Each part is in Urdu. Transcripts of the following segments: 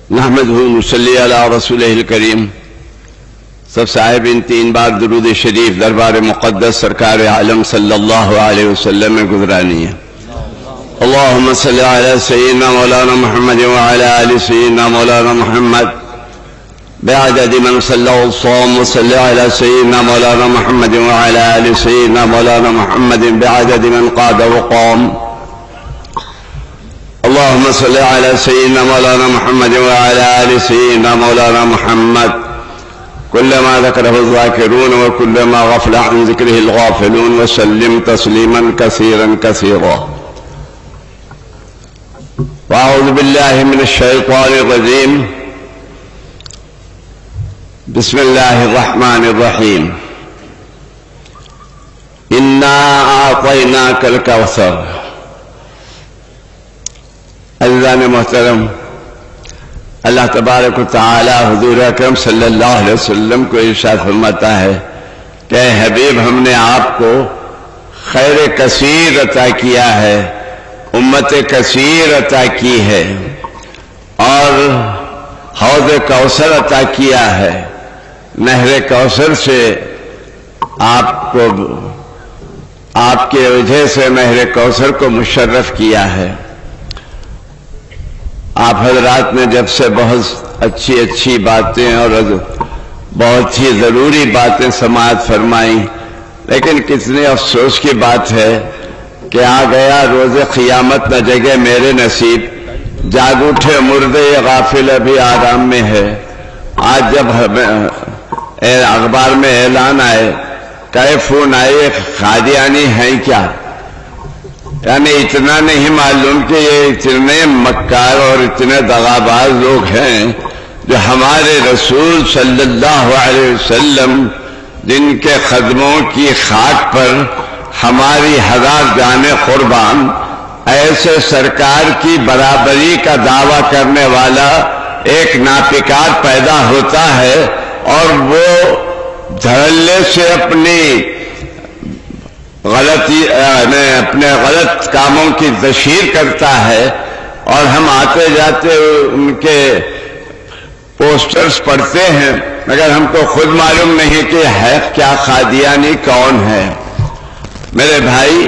نحمدہ نصلی علی رسولہ الکریم. سب صاحب ان 3 بار درود شریف دربار مقدس سرکار عالم صلی اللہ علیہ وسلم میں گزرانی ہے. اللہم صلی علی سیدنا مولانا محمد وعلی آل سیدنا مولانا محمد بعدد من صلی الصوم وصلی علی سیدنا مولانا محمد وعلی آل سیدنا مولانا محمد بعدد من قاد وقام. اللهم صل على سيدنا مولانا محمد وعلى آل سيدنا مولانا محمد كلما ذكره الذاكرون وكلما غفل عن ذكره الغافلون وسلم تسليما كثيرا كثيرا. وأعوذ بالله من الشيطان الرجيم. بسم الله الرحمن الرحيم. إنا أعطيناك الكوثر. عزیزان محترم، اللہ تبارک و تعالی حضور اکرم صلی اللہ علیہ وسلم کو ارشاد فرماتا ہے کہ اے حبیب، ہم نے آپ کو خیر کثیر عطا کیا ہے، امت کثیر عطا کی ہے، اور حوض کوثر عطا کیا ہے. نہر کوثر سے آپ کو، آپ کے وجہ سے نہر کوثر کو مشرف کیا ہے. آپ حضرات نے جب سے بہت اچھی باتیں اور بہت ہی ضروری باتیں سماعت فرمائیں، لیکن کتنے افسوس کی بات ہے کہ آ گیا روز قیامت نہ جگہ میرے نصیب، جاگ اٹھے مردے غافل ابھی آرام میں ہے. آج جب اخبار میں اعلان آئے، کئی فون آئے، قادیانی ہیں کیا، یعنی اتنا نہیں معلوم کہ یہ اتنے مکار اور اتنے دغاباز لوگ ہیں جو ہمارے رسول صلی اللہ علیہ وسلم، جن کے قدموں کی خاک پر ہماری 1000 جانیں قربان، ایسے سرکار کی برابری کا دعویٰ کرنے والا ایک ناپکار پیدا ہوتا ہے اور وہ دھڑلے سے اپنے غلط کاموں کی تشہیر کرتا ہے، اور ہم آتے جاتے ان کے پوسٹرز پڑھتے ہیں، مگر ہم کو خود معلوم نہیں کہ ہے کیا قادیانی کون ہے. میرے بھائی،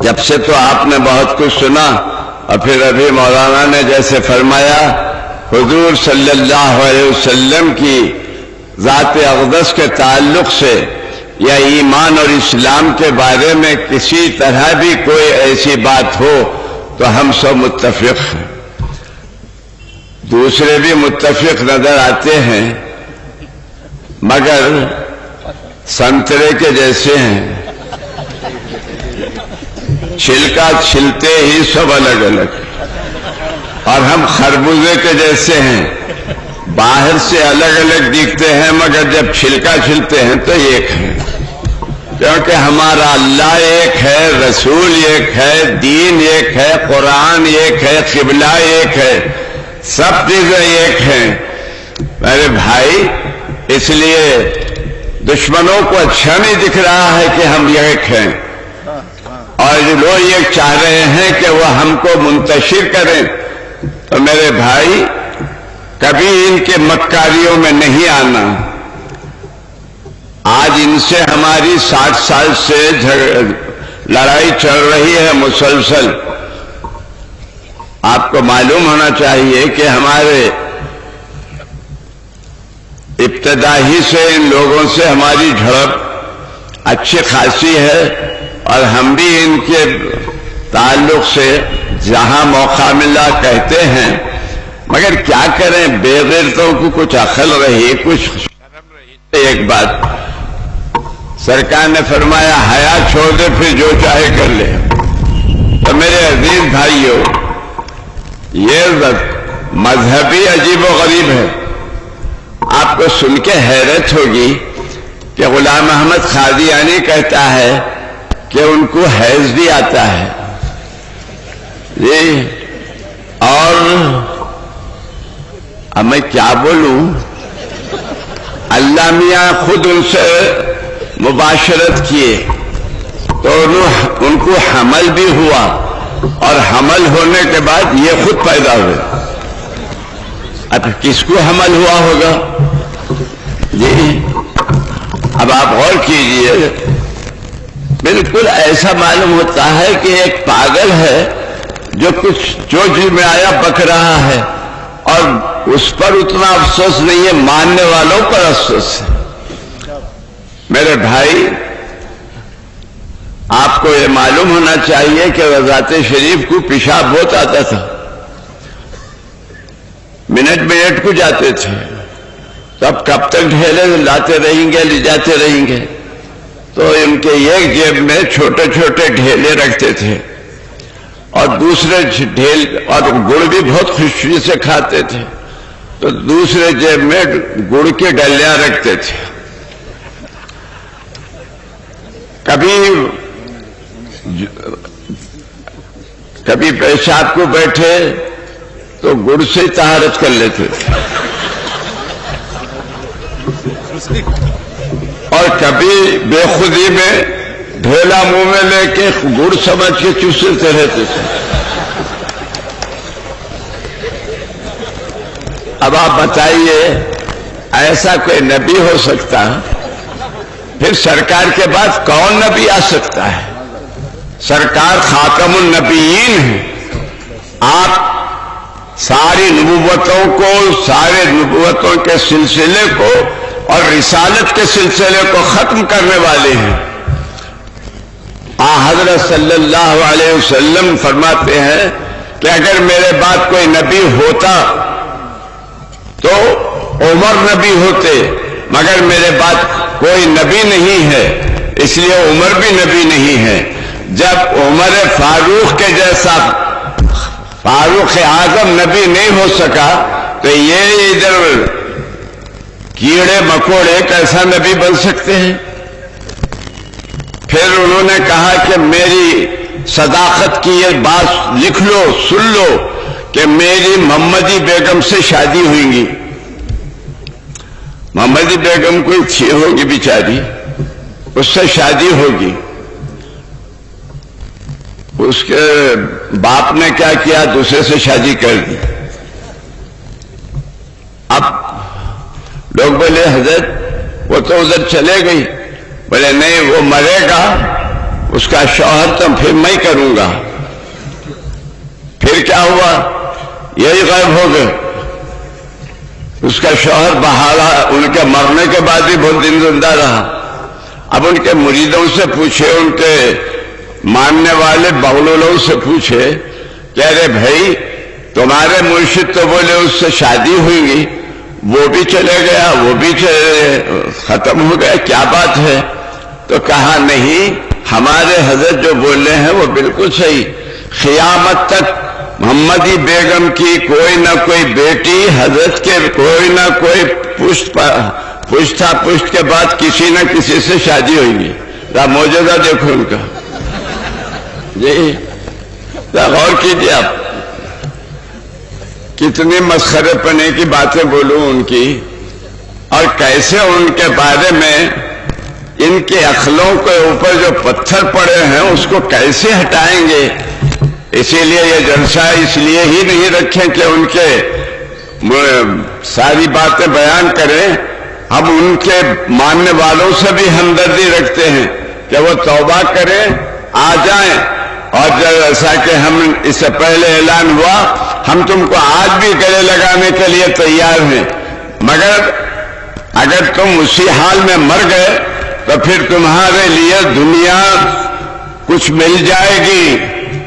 جب سے تو آپ نے بہت کچھ سنا، اور پھر ابھی مولانا نے جیسے فرمایا، حضور صلی اللہ علیہ وسلم کی ذات اقدس کے تعلق سے یا ایمان اور اسلام کے بارے میں کسی طرح بھی کوئی ایسی بات ہو تو ہم سب متفق ہیں. دوسرے بھی متفق نظر آتے ہیں، مگر سنترے کے جیسے ہیں، چھلکا چھلتے ہی سب الگ الگ، اور ہم خربوزے کے جیسے ہیں، باہر سے الگ الگ دکھتے ہیں مگر جب چھلکا چھلتے ہیں تو ایک ہیں. کیونکہ ہمارا اللہ ایک ہے، رسول ایک ہے، دین ایک ہے، قرآن ایک ہے، قبلہ ایک ہے، سب چیزیں ایک ہیں. میرے بھائی، اس لیے دشمنوں کو اچھا نہیں دکھ رہا ہے کہ ہم ایک ہیں، اور لوگ یہ چاہ رہے ہیں کہ وہ ہم کو منتشر کریں. تو میرے بھائی، کبھی ان کے مکاریوں میں نہیں آنا. آج ان سے ہماری 60 سال سے لڑائی چل رہی ہے مسلسل. آپ کو معلوم ہونا چاہیے کہ ہمارے ابتدائی سے ان لوگوں سے ہماری جھڑپ اچھی خاصی ہے، اور ہم بھی ان کے تعلق سے جہاں موقع ملا کہتے ہیں، مگر کیا کریں، بے غیرتوں کو کچھ عقل رہی، کچھ شرم رہی. ایک بات سرکار نے فرمایا، حیا چھوڑ دے پھر جو چاہے کر لے. تو میرے عزیز بھائیوں، یہ مذہبی عجیب و غریب ہے. آپ کو سن کے حیرت ہوگی کہ غلام احمد قادیانی کہتا ہے کہ ان کو حیض بھی آتا ہے. جی، اور اب میں کیا بولوں، اللہ میاں خود ان سے مباشرت کیے تو ان کو حمل بھی ہوا، اور حمل ہونے کے بعد یہ خود پیدا ہوئے. اب کس کو حمل ہوا ہوگا؟ جی اب آپ غور کیجئے، بالکل ایسا معلوم ہوتا ہے کہ ایک پاگل ہے جو کچھ جو جی میں آیا بک رہا ہے، اور اس پر اتنا افسوس نہیں ہے، ماننے والوں پر افسوس ہے۔ میرے بھائی، آپ کو یہ معلوم ہونا چاہیے کہ وضاحت شریف کو پیشاب بہت آتا تھا، منٹ کو جاتے تھے، تو اب کب تک ڈھیلے لاتے رہیں گے، لے جاتے رہیں گے؟ تو ان کے ایک جیب میں چھوٹے چھوٹے ڈھیلے رکھتے تھے، اور دوسرے ڈھیل، اور گڑ بھی بہت خوشی سے کھاتے تھے، تو دوسرے جیب میں گڑ کی ڈلیاں رکھتے تھے۔ کبھی پیشاب کو بیٹھے تو گڑ سے طہارت کر لیتے تھے، اور کبھی بے خودی میں ڈھیلا منہ میں لے کے گڑ سمجھ کے چوستے رہتے تھے۔ اب آپ بتائیے، ایسا کوئی نبی ہو سکتا؟ پھر سرکار کے بعد کون نبی آ سکتا ہے؟ سرکار خاتم النبیین ہیں۔ آپ ساری نبوتوں کو، سارے نبوتوں کے سلسلے کو اور رسالت کے سلسلے کو ختم کرنے والے ہیں۔ حضرت صلی اللہ علیہ وسلم فرماتے ہیں کہ اگر میرے بعد کوئی نبی ہوتا تو عمر نبی ہوتے، مگر میرے بعد کوئی نبی نہیں ہے، اس لیے عمر بھی نبی نہیں ہے۔ جب عمر فاروق کے جیسا فاروق اعظم نبی نہیں ہو سکا تو یہ ادھر کیڑے مکوڑے کیسا نبی بن سکتے ہیں؟ پھر انہوں نے کہا کہ میری صداقت کی یہ بات لکھ لو، سن لو کہ میری محمدی بیگم سے شادی ہوئی گی۔ محمدی بیگم کوئی تھی ہوگی بیچاری، اس سے شادی ہوگی۔ اس کے باپ نے کیا کیا؟ دوسرے سے شادی کر دی۔ اب لوگ بولے حضرت وہ تو ادھر چلے گئی، بولے نہیں، وہ مرے گا، اس کا شوہر تو پھر میں کروں گا۔ پھر کیا ہوا؟ یہی غائب ہو گئے۔ اس کا شوہر بحالہ ان کے مرنے کے بعد بھی بہت دن زندہ رہا۔ اب ان کے مریدوں سے پوچھے، ان کے ماننے والے بغلولوں سے پوچھے کہ ارے بھائی، تمہارے مرشد تو بولے اس سے شادی ہوئی گی، وہ بھی چلے گیا، وہ بھی ختم ہو گیا، کیا بات ہے؟ تو کہا نہیں، ہمارے حضرت جو بول رہے ہیں وہ بالکل صحیح۔ قیامت تک محمدی بیگم کی کوئی نہ کوئی بیٹی حضرت کے کوئی نہ کوئی پشت کے بعد کسی نہ کسی سے شادی ہوئی گی۔ موجودہ دیکھو ان کا، جی غور کیجیے آپ، کتنی مسخرے پنے کی باتیں بولوں ان کی، اور کیسے ان کے بارے میں ان کے عقلوں کے اوپر جو پتھر پڑے ہیں اس کو کیسے ہٹائیں گے۔ اسی لیے یہ جلسہ اس لیے ہی نہیں رکھیں کہ ان کے ساری باتیں بیان کریں، ہم ان کے ماننے والوں سے بھی ہمدردی رکھتے ہیں کہ وہ توبہ کریں، آ جائیں، اور جیسا کہ ہم اس سے پہلے اعلان ہوا، ہم تم کو آج بھی گلے لگانے کے لیے تیار ہیں، مگر اگر تم اسی حال میں مر گئے تو پھر تمہارے لیے دنیا کچھ مل جائے گی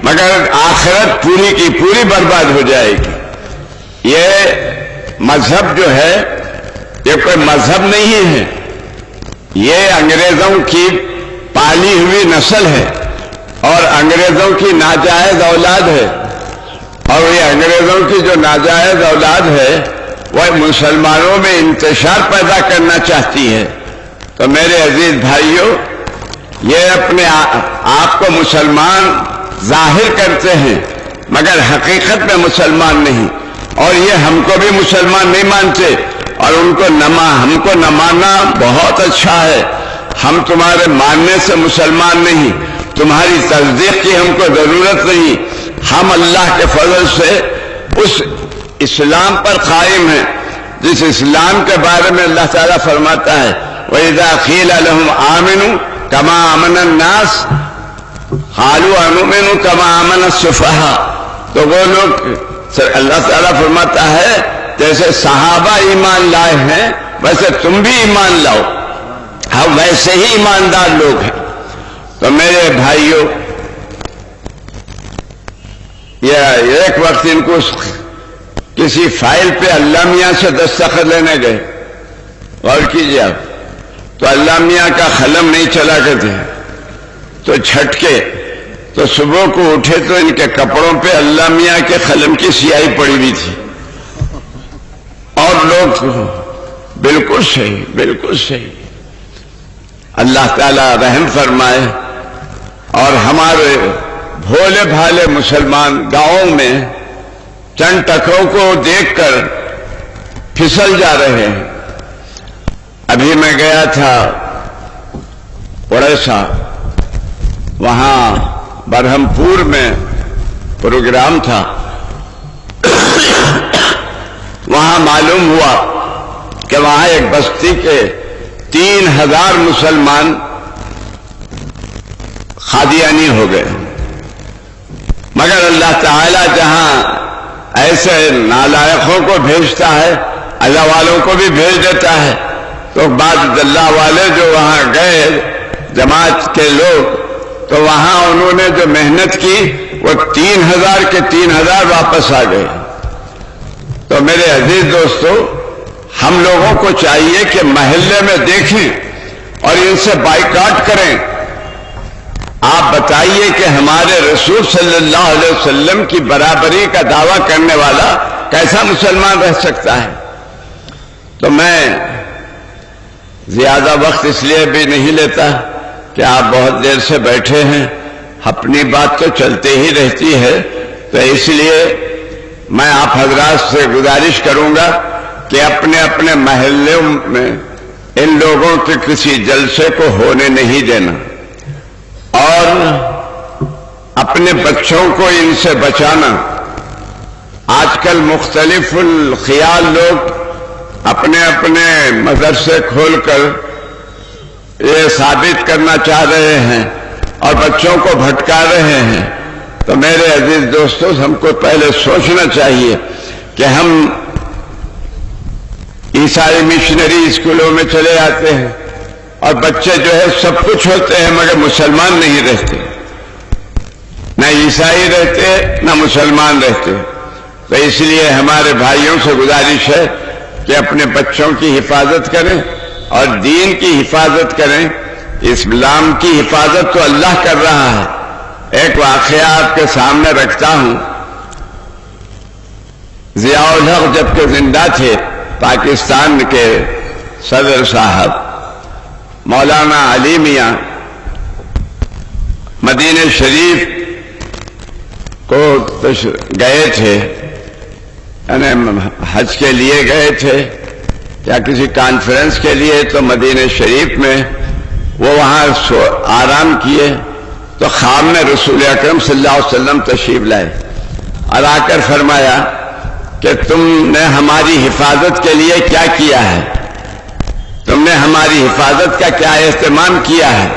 مگر آخرت پوری کی پوری برباد ہو جائے گی۔ یہ مذہب جو ہے یہ کوئی مذہب نہیں ہے، یہ انگریزوں کی پالی ہوئی نسل ہے اور انگریزوں کی ناجائز اولاد ہے، اور یہ انگریزوں کی جو ناجائز اولاد ہے وہ مسلمانوں میں انتشار پیدا کرنا چاہتی ہے۔ تو میرے عزیز بھائیوں، یہ اپنے آپ کو مسلمان ظاہر کرتے ہیں مگر حقیقت میں مسلمان نہیں، اور یہ ہم کو بھی مسلمان نہیں مانتے، اور ہم کو نہ ماننا بہت اچھا ہے۔ ہم تمہارے ماننے سے مسلمان نہیں، تمہاری تصدیق کی ہم کو ضرورت نہیں۔ ہم اللہ کے فضل سے اس اسلام پر قائم ہیں، جس اسلام کے بارے میں اللہ تعالیٰ فرماتا ہے وَإِذَا قِيلَ لَهُمْ آمِنُوا كَمَا آمَنَ النَّاسُ قَالُوا أَنُؤْمِنُ كَمَا آمَنَ السُّفَهَاءُ، تو وہ لوگ اللہ تعالیٰ فرماتا ہے جیسے صحابہ ایمان لائے ہیں ویسے تم بھی ایمان لاؤ، ہم ویسے ہی ایماندار لوگ ہیں۔ تو میرے بھائیوں، یہ ایک وقت ان کو کسی فائل پہ اللہ میاں سے دستخط لینے گئے، غور کیجیے آپ، تو اللہ میاں کا قلم نہیں چلا کرتے تو جھٹکے، تو صبح کو اٹھے تو ان کے کپڑوں پہ اللہ میاں کے قلم کی سیاہی پڑی ہوئی تھی، اور لوگ بالکل صحیح، بالکل صحیح۔ اللہ تعالیٰ رحم فرمائے، اور ہمارے بھولے بھالے مسلمان گاؤں میں چند ٹکروں کو دیکھ کر پھسل جا رہے ہیں۔ ابھی میں گیا تھا اڑیسہ، وہاں برہم پور میں پروگرام تھا، وہاں معلوم ہوا کہ وہاں ایک بستی کے 3000 مسلمان قادیانی ہو گئے، مگر اللہ تعالیٰ جہاں ایسے نالائقوں کو بھیجتا ہے اللہ والوں کو بھی بھیج دیتا ہے، تو بعض اللہ والے جو وہاں گئے جماعت کے لوگ، تو وہاں انہوں نے جو محنت کی وہ 3000 کے 3000 واپس آ گئے۔ تو میرے عزیز دوستو، ہم لوگوں کو چاہیے کہ محلے میں دیکھیں اور ان سے بائیکاٹ کریں۔ آپ بتائیے کہ ہمارے رسول صلی اللہ علیہ وسلم کی برابری کا دعویٰ کرنے والا کیسا مسلمان رہ سکتا ہے؟ تو میں زیادہ وقت اس لیے بھی نہیں لیتا کہ آپ بہت دیر سے بیٹھے ہیں، اپنی بات تو چلتے ہی رہتی ہے، تو اس لیے میں آپ حضرات سے گزارش کروں گا کہ اپنے اپنے محلوں میں ان لوگوں کے کسی جلسے کو ہونے نہیں دینا، اور اپنے بچوں کو ان سے بچانا۔ آج کل مختلف الخیال لوگ اپنے اپنے مدرسے کھول کر یہ ثابت کرنا چاہ رہے ہیں اور بچوں کو بھٹکا رہے ہیں۔ تو میرے عزیز دوستو، ہم کو پہلے سوچنا چاہیے کہ ہم عیسائی مشنری اسکولوں میں چلے آتے ہیں اور بچے جو ہے سب کچھ ہوتے ہیں مگر مسلمان نہیں رہتے، نہ عیسائی رہتے نہ مسلمان رہتے۔ تو اس لیے ہمارے بھائیوں سے گزارش ہے کہ اپنے بچوں کی حفاظت کریں اور دین کی حفاظت کریں۔ اسلام کی حفاظت تو اللہ کر رہا ہے۔ ایک واقعہ آپ کے سامنے رکھتا ہوں۔ ضیاء الحق جب کہ زندہ تھے، پاکستان کے صدر صاحب مولانا علی میاں مدینہ شریف کو گئے تھے، یعنی حج کے لیے گئے تھے یا کسی کانفرنس کے لیے، تو مدینہ شریف میں وہ وہاں آرام کیے تو خواب میں رسول اکرم صلی اللہ علیہ وسلم تشریف لائے اور آ کر فرمایا کہ تم نے ہماری حفاظت کے لیے کیا کیا ہے، تم نے ہماری حفاظت کا کیا اہتمام کیا ہے۔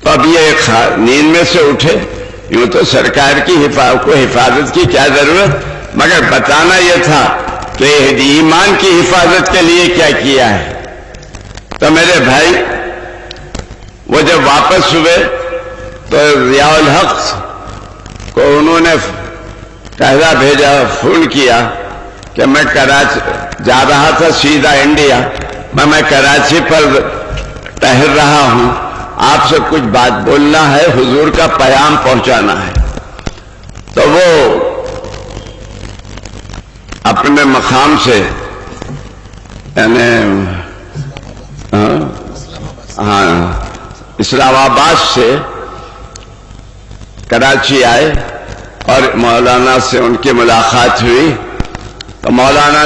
تو اب یہ نیند میں سے اٹھے، یوں تو سرکار کی حفاظت کی کیا ضرورت، مگر بتانا یہ تھا کہ ایمان کی حفاظت کے لیے کیا کیا ہے۔ تو میرے بھائی، وہ جب واپس ہوئے تو ضیاء الحق کو انہوں نے کہا بھیجا، فون کیا کہ میں کراچی جا رہا تھا سیدھا انڈیا، میں کراچی پر ٹہل رہا ہوں، آپ سے کچھ بات بولنا ہے، حضور کا پیام پہنچانا ہے۔ تو وہ اپنے مقام سے، یعنی اسلام آباد سے کراچی آئے اور مولانا سے ان کی ملاقات ہوئی، تو مولانا